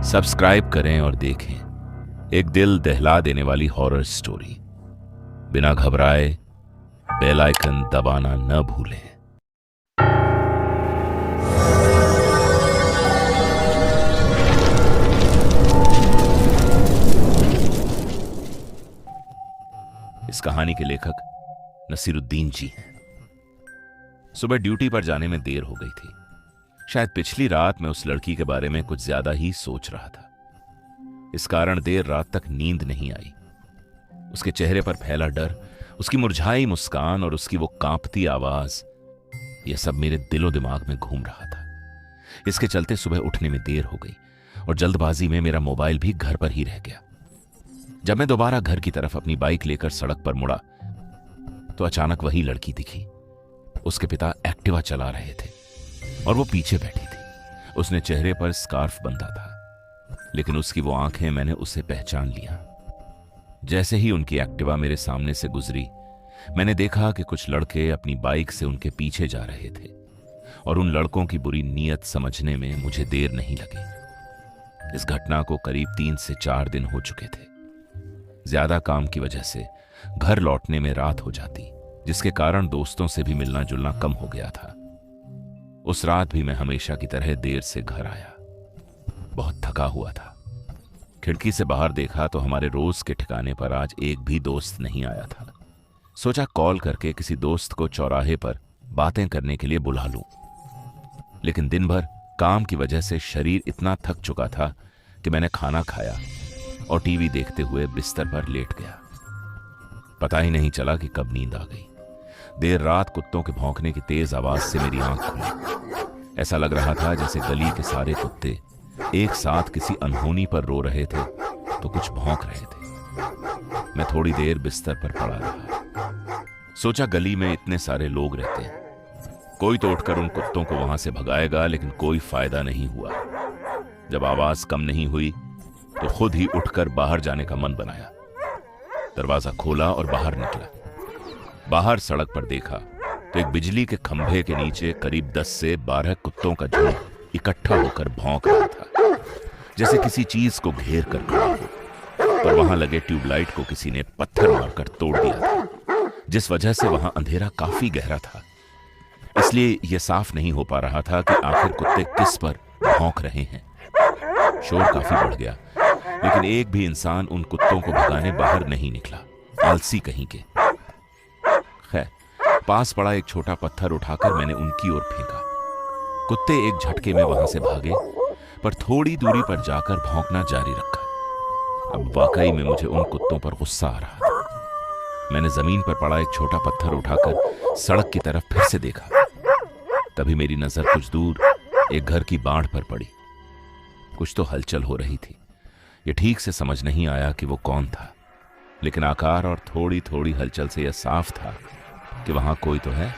Subscribe करें और देखें एक दिल दहला देने वाली हॉरर स्टोरी। बिना घबराए बेल आइकन दबाना न भूलें। इस कहानी के लेखक नसीरुद्दीन जी हैं। सुबह ड्यूटी पर जाने में देर हो गई थी। शायद पिछली रात मैं उस लड़की के बारे में कुछ ज्यादा ही सोच रहा था। इस कारण देर रात तक नींद नहीं आई। उसके चेहरे पर फैला डर, उसकी मुरझाई मुस्कान और उसकी वो कांपती आवाज, यह सब मेरे दिलो दिमाग में घूम रहा था। इसके चलते सुबह उठने में देर हो गई और जल्दबाजी में मेरा मोबाइल भी घर पर ही रह गया। जब मैं दोबारा घर की तरफ अपनी बाइक लेकर सड़क पर मुड़ा तो अचानक वही लड़की दिखी। उसके पिता एक्टिवा चला रहे थे और वो पीछे बैठी थी। उसने चेहरे पर स्कार्फ बंधा था, लेकिन उसकी वो आंखें, मैंने उसे पहचान लिया। जैसे ही उनकी एक्टिवा मेरे सामने से गुजरी, मैंने देखा कि कुछ लड़के अपनी बाइक से उनके पीछे जा रहे थे और उन लड़कों की बुरी नीयत समझने में मुझे देर नहीं लगी। इस घटना को करीब 3 से 4 दिन हो चुके थे। ज्यादा काम की वजह से घर लौटने में रात हो जाती, जिसके कारण दोस्तों से भी मिलना जुलना कम हो गया था। उस रात भी मैं हमेशा की तरह देर से घर आया। बहुत थका हुआ था। खिड़की से बाहर देखा तो हमारे रोज के ठिकाने पर आज एक भी दोस्त नहीं आया था। सोचा कॉल करके किसी दोस्त को चौराहे पर बातें करने के लिए बुला लूं, लेकिन दिन भर काम की वजह से शरीर इतना थक चुका था कि मैंने खाना खाया और टीवी देखते हुए बिस्तर पर लेट गया। पता ही नहीं चला कि कब नींद आ गई। देर रात कुत्तों के भौंकने की तेज आवाज से मेरी आंख खुली। ऐसा लग रहा था जैसे गली के सारे कुत्ते एक साथ किसी अनहोनी पर रो रहे थे तो कुछ भौंक रहे थे। मैं थोड़ी देर बिस्तर पर पड़ा रहा। सोचा गली में इतने सारे लोग रहते हैं, कोई तो उठकर उन कुत्तों को वहां से भगाएगा, लेकिन कोई फायदा नहीं हुआ। जब आवाज कम नहीं हुई तो खुद ही उठकर बाहर जाने का मन बनाया। दरवाजा खोला और बाहर निकला। बाहर सड़क पर देखा तो एक बिजली के खंभे के नीचे करीब 10 से 12 कुत्तों का झुंड इकट्ठा होकर भौंक रहा था, जैसे किसी चीज को घेर कर खड़ा हो। पर वहां लगे ट्यूबलाइट को किसी ने पत्थर मारकर तोड़ दिया था, जिस वजह से वहां अंधेरा काफी गहरा था। इसलिए यह साफ नहीं हो पा रहा था कि आखिर कुत्ते किस पर भौंक रहे हैं। शोर काफी बढ़ गया, लेकिन एक भी इंसान उन कुत्तों को भगाने बाहर नहीं निकला। आलसी कहीं के। खैर, पास पड़ा एक छोटा पत्थर उठाकर मैंने उनकी ओर फेंका। कुत्ते एक झटके में वहां से भागे, पर थोड़ी दूरी पर जाकर भौंकना जारी रखा। अब वाकई में मुझे उन कुत्तों पर गुस्सा आ रहा था। मैंने जमीन पर पड़ा एक छोटा पत्थर उठाकर सड़क की तरफ फिर से देखा। तभी मेरी नजर कुछ दूर एक घर की बाढ़ पर पड़ी। कुछ तो हलचल हो रही थी। यह ठीक से समझ नहीं आया कि वो कौन था, लेकिन आकार और थोड़ी थोड़ी हलचल से यह साफ था कि वहां कोई तो है।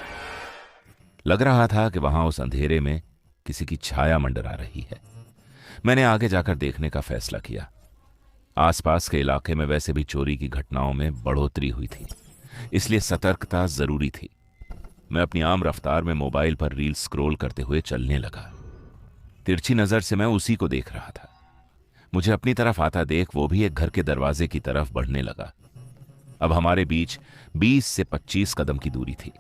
लग रहा था कि वहां उस अंधेरे में किसी की छाया मंडरा रही है। मैंने आगे जाकर देखने का फैसला किया। आसपास के इलाके में वैसे भी चोरी की घटनाओं में बढ़ोतरी हुई थी, इसलिए सतर्कता जरूरी थी। मैं अपनी आम रफ्तार में मोबाइल पर रील स्क्रॉल करते हुए चलने लगा। तिरछी नजर से मैं उसी को देख रहा था। मुझे अपनी तरफ आता देख वो भी एक घर के दरवाजे की तरफ बढ़ने लगा। अब हमारे बीच 20 से 25 कदम की दूरी थी,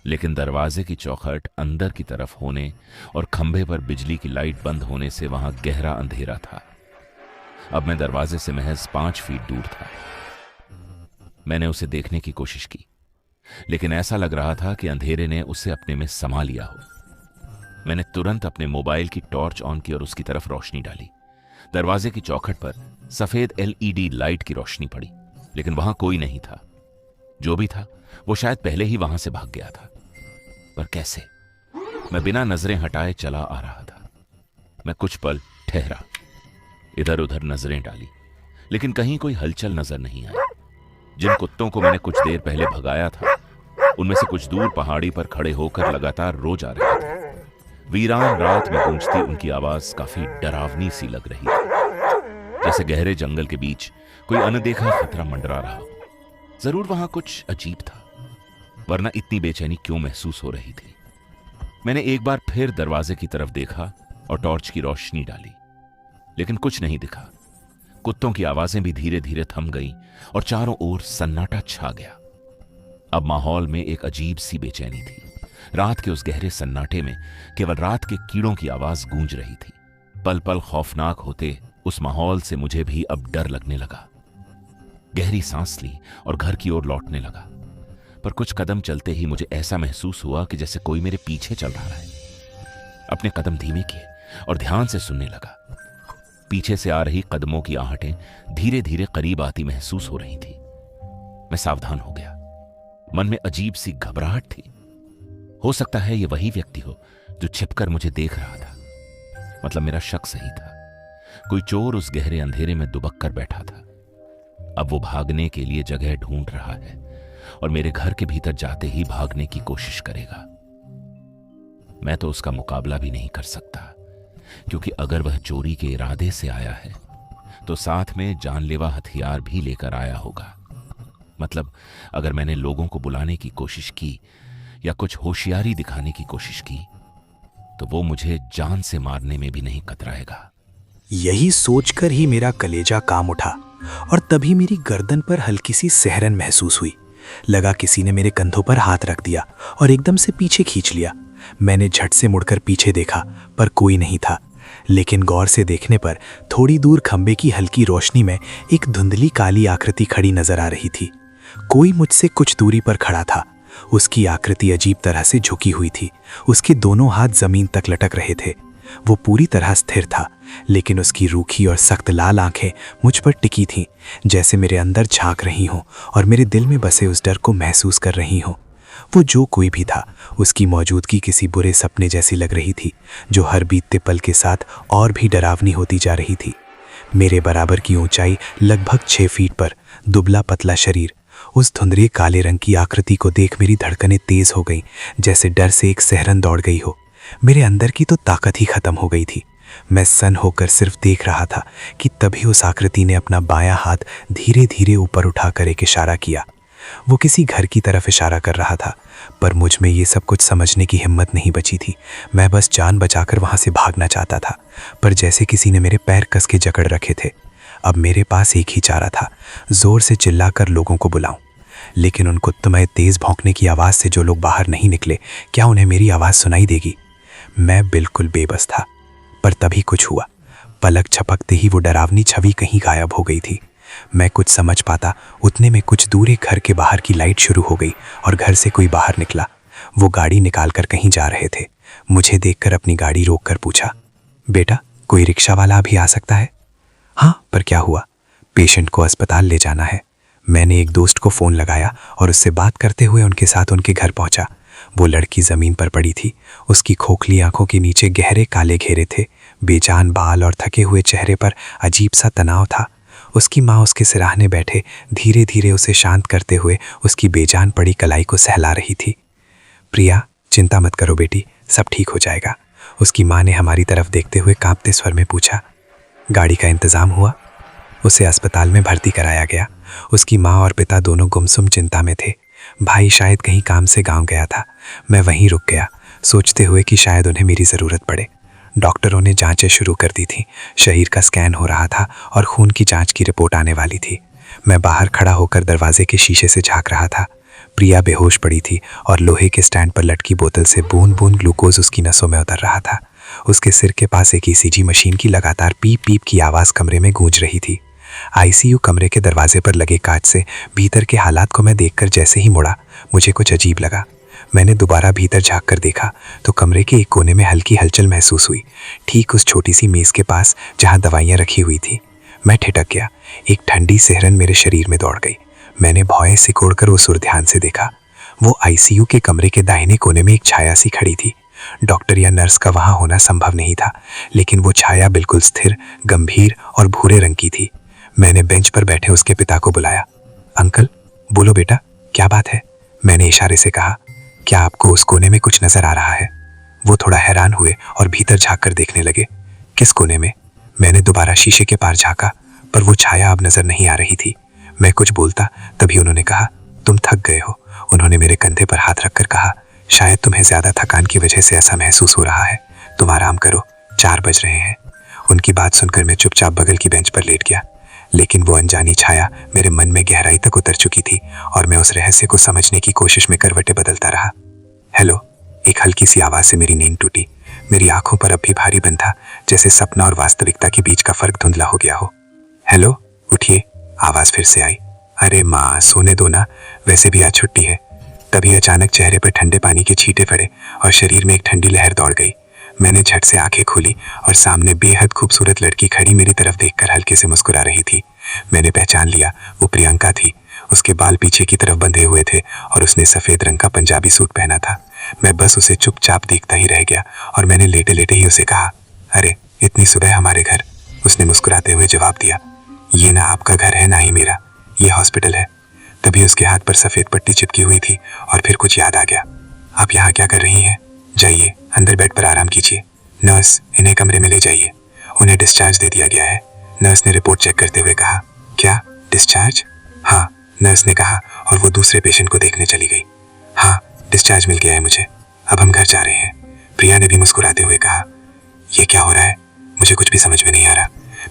लेकिन दरवाजे की चौखट अंदर की तरफ होने और खंभे पर बिजली की लाइट बंद होने से वहां गहरा अंधेरा था। अब मैं दरवाजे से महज 5 फीट दूर था। मैंने उसे देखने की कोशिश की, लेकिन ऐसा लग रहा था कि अंधेरे ने उसे अपने में समा लिया हो। मैंने तुरंत अपने मोबाइल की टॉर्च ऑन की और उसकी तरफ रोशनी डाली। दरवाजे की चौखट पर सफेद LED लाइट की रोशनी पड़ी, लेकिन वहां कोई नहीं था। जो भी था वो शायद पहले ही वहां से भाग गया था। पर कैसे? मैं बिना नजरें हटाए चला आ रहा था। मैं कुछ पल ठहरा, इधर उधर नजरें डाली, लेकिन कहीं कोई हलचल नजर नहीं आई। जिन कुत्तों को मैंने कुछ देर पहले भगाया था, उनमें से कुछ दूर पहाड़ी पर खड़े होकर लगातार रो जा रहे थे। वीरान रात में गूंजती उनकी आवाज काफी डरावनी सी लग रही थी, जैसे गहरे जंगल के बीच कोई अनदेखा खतरा मंडरा रहा हो। जरूर वहां कुछ अजीब था, वरना इतनी बेचैनी क्यों महसूस हो रही थी। मैंने एक बार फिर दरवाजे की तरफ देखा और टॉर्च की रोशनी डाली। लेकिन कुछ नहीं दिखा। कुत्तों की आवाजें भी धीरे धीरे थम गईं और चारों ओर सन्नाटा छा गया। अब माहौल में एक अजीब सी बेचैनी थी। रात के उस गहरे सन्नाटे में केवल रात के कीड़ों की आवाज गूंज रही थी। पल पल खौफनाक होते उस माहौल से मुझे भी अब डर लगने लगा। गहरी सांस ली और घर की ओर लौटने लगा, पर कुछ कदम चलते ही मुझे ऐसा महसूस हुआ कि जैसे कोई मेरे पीछे चल रहा है। अपने कदम धीमे किए और ध्यान से सुनने लगा। पीछे से आ रही कदमों की आहटें धीरे धीरे करीब आती महसूस हो रही थी। मैं सावधान हो गया। मन में अजीब सी घबराहट थी। हो सकता है ये वही व्यक्ति हो जो छिपकर मुझे देख रहा था। मतलब मेरा शक सही था। कोई चोर उस गहरे अंधेरे में दुबक कर बैठा था। अब वो भागने के लिए जगह ढूंढ रहा है और मेरे घर के भीतर जाते ही भागने की कोशिश करेगा। मैं तो उसका मुकाबला भी नहीं कर सकता, क्योंकि अगर वह चोरी के इरादे से आया है तो साथ में जानलेवा हथियार भी लेकर आया होगा। मतलब अगर मैंने लोगों को बुलाने की कोशिश की या कुछ होशियारी दिखाने की कोशिश की तो वो मुझे जान से मारने में भी नहीं कतराएगा। यही सोचकर ही मेरा कलेजा काम उठा और तभी मेरी गर्दन पर हल्की सी सहरन महसूस हुई। लगा किसी ने मेरे कंधों पर हाथ रख दिया और एकदम से पीछे खींच लिया। मैंने झट से मुड़कर पीछे देखा, पर कोई नहीं था। लेकिन गौर से देखने पर थोड़ी दूर खंबे की हल्की रोशनी में एक धुंधली काली आकृति खड़ी नजर आ रही थी। कोई मुझसे कुछ दूरी पर खड़ा था। उसकी आकृति अजीब तरह से झुकी हुई थी। उसके दोनों हाथ जमीन तक लटक रहे थे। वो पूरी तरह स्थिर था, लेकिन उसकी रूखी और सख्त लाल आंखें मुझ पर टिकी थीं, जैसे मेरे अंदर झांक रही हों और मेरे दिल में बसे उस डर को महसूस कर रही हों। वो जो कोई भी था, उसकी मौजूदगी किसी बुरे सपने जैसी लग रही थी, जो हर बीतते पल के साथ और भी डरावनी होती जा रही थी। मेरे बराबर की ऊंचाई, लगभग 6 फीट पर, दुबला पतला शरीर। उस धुंधले काले रंग की आकृति को देख मेरी धड़कनें तेज हो गईं, जैसे डर से एक सहरन दौड़ गई हो। मेरे अंदर की तो ताकत ही खत्म हो गई थी। मैं सन्न होकर सिर्फ देख रहा था कि तभी उस आकृति ने अपना बायां हाथ धीरे धीरे ऊपर उठाकर एक इशारा किया। वो किसी घर की तरफ इशारा कर रहा था, पर मुझ में ये सब कुछ समझने की हिम्मत नहीं बची थी। मैं बस जान बचाकर वहां से भागना चाहता था, पर जैसे किसी ने मेरे पैर कस के जकड़ रखे थे। अब मेरे पास एक ही चारा था, जोर से चिल्लाकर लोगों को बुलाऊं। लेकिन उन कुत्तमय तेज भौंकने की आवाज़ से जो लोग बाहर नहीं निकले, क्या उन्हें मेरी आवाज़ सुनाई देगी? मैं बिल्कुल बेबस था। पर तभी कुछ हुआ। पलक झपकते ही वो डरावनी छवि कहीं गायब हो गई थी। मैं कुछ समझ पाता उतने में कुछ दूर एक घर के बाहर की लाइट शुरू हो गई और घर से कोई बाहर निकला। वो गाड़ी निकालकर कहीं जा रहे थे। मुझे देखकर अपनी गाड़ी रोककर पूछा, बेटा, कोई रिक्शा वाला अभी आ सकता है? हाँ, पर क्या हुआ? पेशेंट को अस्पताल ले जाना है। मैंने एक दोस्त को फ़ोन लगाया और उससे बात करते हुए उनके साथ उनके घर पहुंचा। वो लड़की ज़मीन पर पड़ी थी। उसकी खोखली आंखों के नीचे गहरे काले घेरे थे। बेजान बाल और थके हुए चेहरे पर अजीब सा तनाव था। उसकी माँ उसके सिराहने बैठे धीरे धीरे उसे शांत करते हुए उसकी बेजान पड़ी कलाई को सहला रही थी। प्रिया, चिंता मत करो बेटी, सब ठीक हो जाएगा। उसकी माँ ने हमारी तरफ देखते हुए कांपते स्वर में पूछा। गाड़ी का इंतज़ाम हुआ? उसे अस्पताल में भर्ती कराया गया। उसकी माँ और पिता दोनों गुमसुम चिंता में थे। भाई शायद कहीं काम से गांव गया था। मैं वहीं रुक गया, सोचते हुए कि शायद उन्हें मेरी ज़रूरत पड़े। डॉक्टरों ने जांचें शुरू कर दी थी। शरीर का स्कैन हो रहा था और खून की जांच की रिपोर्ट आने वाली थी। मैं बाहर खड़ा होकर दरवाजे के शीशे से झांक रहा था। प्रिया बेहोश पड़ी थी और लोहे के स्टैंड पर लटकी बोतल से बूंद बूंद ग्लूकोज उसकी नसों में उतर रहा था। उसके सिर के पास एक ईसीजी मशीन की लगातार पीप पीप की आवाज़ कमरे में गूंज रही थी। आईसीयू कमरे के दरवाजे पर लगे कांच से भीतर के हालात को मैं देखकर जैसे ही मुड़ा, मुझे कुछ अजीब लगा। मैंने दोबारा भीतर झांक कर देखा तो कमरे के एक कोने में हल्की हलचल महसूस हुई, ठीक उस छोटी सी मेज़ के पास जहां दवाइयां रखी हुई थी। मैं ठिठक गया। एक ठंडी सिहरन मेरे शरीर में दौड़ गई। मैंने भौएं सिकोड़कर उस ओर ध्यान से देखा। वो आईसीयू के कमरे के दाहिने कोने में एक छाया सी खड़ी थी। डॉक्टर या नर्स का वहां होना संभव नहीं था, लेकिन वो छाया बिल्कुल स्थिर, गंभीर और भूरे रंग की थी। मैंने बेंच पर बैठे उसके पिता को बुलाया। अंकल, बोलो बेटा, क्या बात है? मैंने इशारे से कहा। क्या आपको उस कोने में कुछ नजर आ रहा है? वो थोड़ा हैरान हुए और भीतर झांक कर देखने लगे। किस कोने में? मैंने दोबारा शीशे के पार झांका, पर वो छाया अब नजर नहीं आ रही थी। मैं कुछ बोलता तभी उन्होंने कहा, तुम थक गए हो। उन्होंने मेरे कंधे पर हाथ रखकर कहा, शायद तुम्हें ज्यादा थकान की वजह से ऐसा महसूस हो रहा है। तुम आराम करो, 4 बज रहे हैं। उनकी बात सुनकर मैं चुपचाप बगल की बेंच पर लेट गया, लेकिन वो अनजानी छाया मेरे मन में गहराई तक उतर चुकी थी और मैं उस रहस्य को समझने की कोशिश में करवटें बदलता रहा। हेलो, एक हल्की सी आवाज से मेरी नींद टूटी। मेरी आंखों पर अब भी भारी बंद था, जैसे सपना और वास्तविकता के बीच का फर्क धुंधला हो गया हो। हेलो, उठिए, आवाज फिर से आई। अरे माँ, सोने दो ना, वैसे भी आज छुट्टी है। तभी अचानक चेहरे पर ठंडे पानी के छींटे पड़े और शरीर में एक ठंडी लहर दौड़ गई। मैंने झट से आंखें खोली और सामने बेहद खूबसूरत लड़की खड़ी मेरी तरफ देखकर हल्के से मुस्कुरा रही थी। मैंने पहचान लिया, वो प्रियंका थी। उसके बाल पीछे की तरफ बंधे हुए थे और उसने सफेद रंग का पंजाबी सूट पहना था। मैं बस उसे चुपचाप देखता ही रह गया और मैंने लेटे लेटे ही उसे कहा, अरे इतनी सुबह हमारे घर? उसने मुस्कुराते हुए जवाब दिया, ये ना आपका घर है ना ही मेरा, ये हॉस्पिटल है। तभी उसके हाथ पर सफेद पट्टी चिपकी हुई थी और फिर कुछ याद आ गया। आप यहाँ क्या कर रही हैं? जाइए अंदर बेड पर आराम कीजिए। नर्स, इन्हें कमरे में ले जाइए, उन्हें डिस्चार्ज दे दिया गया है। नर्स ने रिपोर्ट चेक करते हुए कहा। क्या डिस्चार्ज? हाँ, नर्स ने कहा और वो दूसरे पेशेंट को देखने चली गई। हाँ, डिस्चार्ज मिल गया है मुझे, अब हम घर जा रहे हैं। प्रिया ने भी मुस्कुराते हुए कहा। ये क्या हो रहा है? मुझे कुछ भी समझ में नहीं आ रहा।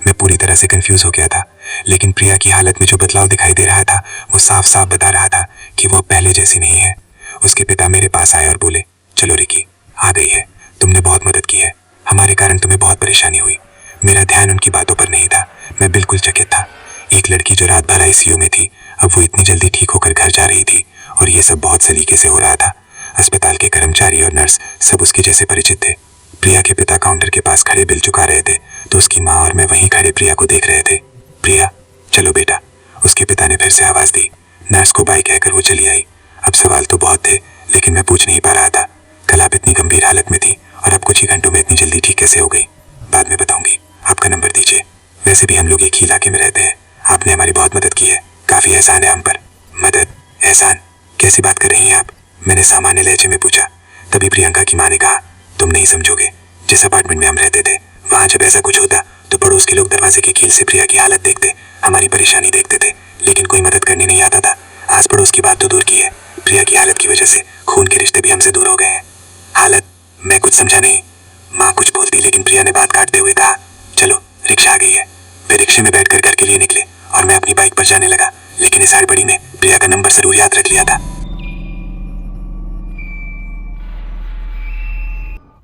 मैं पूरी तरह से कंफ्यूज हो गया था, लेकिन प्रिया की हालत में जो बदलाव दिखाई दे रहा था वो साफ साफ बता रहा था कि वो पहले जैसी नहीं है। उसके पिता मेरे पास आए और बोले, चलो रिकी, आ गई है, तुमने बहुत मदद की है, हमारे कारण तुम्हें बहुत परेशानी हुई। मेरा ध्यान उनकी बातों पर नहीं था, मैं बिल्कुल चकित था। एक लड़की जो रात भर आईसीयू में थी, अब वो इतनी जल्दी ठीक होकर घर जा रही थी और ये सब बहुत सलीके से हो रहा था। अस्पताल के कर्मचारी और नर्स सब उसके जैसे परिचित थे। प्रिया के पिता काउंटर के पास खड़े बिल चुका रहे थे तो उसकी माँ और मैं वहीं खड़े प्रिया को देख रहे थे। प्रिया, चलो बेटा, उसके पिता ने फिर से आवाज दी। नर्स को बाय कहकर वो चली आई। अब सवाल तो बहुत थे, लेकिन मैं पूछ नहीं पा रहा था। कल आप इतनी गंभीर हालत में थी और अब कुछ ही घंटों में इतनी जल्दी ठीक कैसे हो गई? बाद में बताऊंगी, आपका नंबर दीजिए। वैसे भी हम लोग एक ही इलाके में रहते हैं, आपने हमारी बहुत मदद की है, काफी एहसान है हम पर। मदद? एहसान? कैसी बात कर रही हैं आप? मैंने सामान्य लहजे में पूछा। तभी प्रियंका की माँ ने कहा, तुम नहीं समझोगे, जिस अपार्टमेंट में हम रहते थे वहां जब ऐसा कुछ होता तो पड़ोस के लोग दरवाजे की कील से प्रिया की हालत देखते, हमारी परेशानी देखते थे, लेकिन कोई मदद करने नहीं आता था। आस पड़ोस की बात तो दूर की है, प्रिया की हालत की वजह से खून के रिश्ते भी हमसे दूर हो गए हैं। हालत? मैं कुछ समझा नहीं। माँ कुछ बोलती, लेकिन प्रिया ने बात काटते हुए कहा, चलो रिक्शा आ गई है। वे रिक्शे में बैठकर घर के लिए निकले और मैं अपनी बाइक पर जाने लगा, लेकिन इस हड़बड़ी में प्रिया का नंबर जरूर याद रख लिया था।